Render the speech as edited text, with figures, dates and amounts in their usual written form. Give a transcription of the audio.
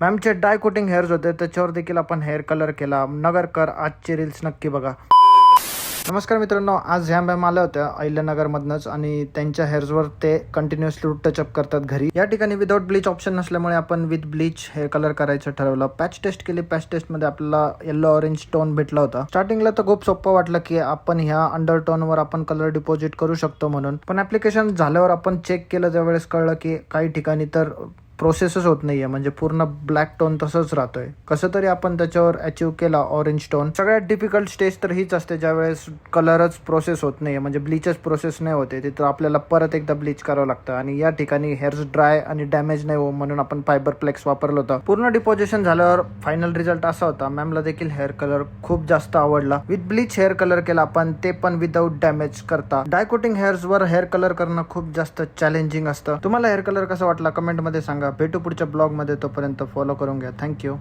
मॅमचे डाय coating hairs होते, त्याच्यावर देखील आपण हेअर कलर केला. नगरकर आजची रील्स नक्की बघा. नमस्कार मित्रांनो, आज ह्या मॅम आल्या होत्या अहिल्यानगरमधनंच आणि त्यांच्या हेअर्सवर ते कंटिन्युअसली रूट टचअप करतात घरी. या ठिकाणी विदाउट ब्लीच ऑप्शन नसल्यामुळे आपण विथ ब्लीच हेअर कलर करायचं ठरवलं. पॅच टेस्ट केली. पॅच टेस्टमध्ये आपल्याला येलो ऑरेंज टोन भेटला होता. स्टार्टिंगला तर खूप सोपं वाटलं की आपण ह्या अंडर टोनवर आपण कलर डिपॉझिट करू शकतो म्हणून, पण ऍप्लिकेशन झाल्यावर आपण चेक केलं त्यावेळेस कळलं की काही ठिकाणी तर प्रोसेसच होत नाहीये, म्हणजे पूर्ण ब्लॅक टोन तसंच राहतोय. कसं तरी आपण त्याच्यावर अचीव केला ऑरेंज टोन. सगळ्यात डिफिकल्ट स्टेज तर हीच असते ज्यावेळेस कलरच प्रोसेस होत नाहीये, म्हणजे ब्लीचच प्रोसेस नाही होते. तिथं आपल्याला परत एकदा ब्लीच करावं लागतं आणि या ठिकाणी हेअर्स ड्राय आणि डॅमेज नाही हो म्हणून आपण फायबर फ्लेक्स वापरलं होतं. पूर्ण डिपॉझिशन झाल्यावर फायनल रिझल्ट असा होता. मॅमला देखील हेअर कलर खूप जास्त आवडला. विथ ब्लीच हेअर कलर केला आपण, ते पण विदाउट डॅमेज करता. डाय कोटिंग हेअर्सवर हेअर कलर करणं खूप जास्त चॅलेंजिंग असतं. तुम्हाला हेअर कलर कसा वाटला कमेंटमध्ये सांगा. भेटू पुढच्या ब्लॉगमध्ये. तोपर्यंत फॉलो करून घ्या. थँक्यू.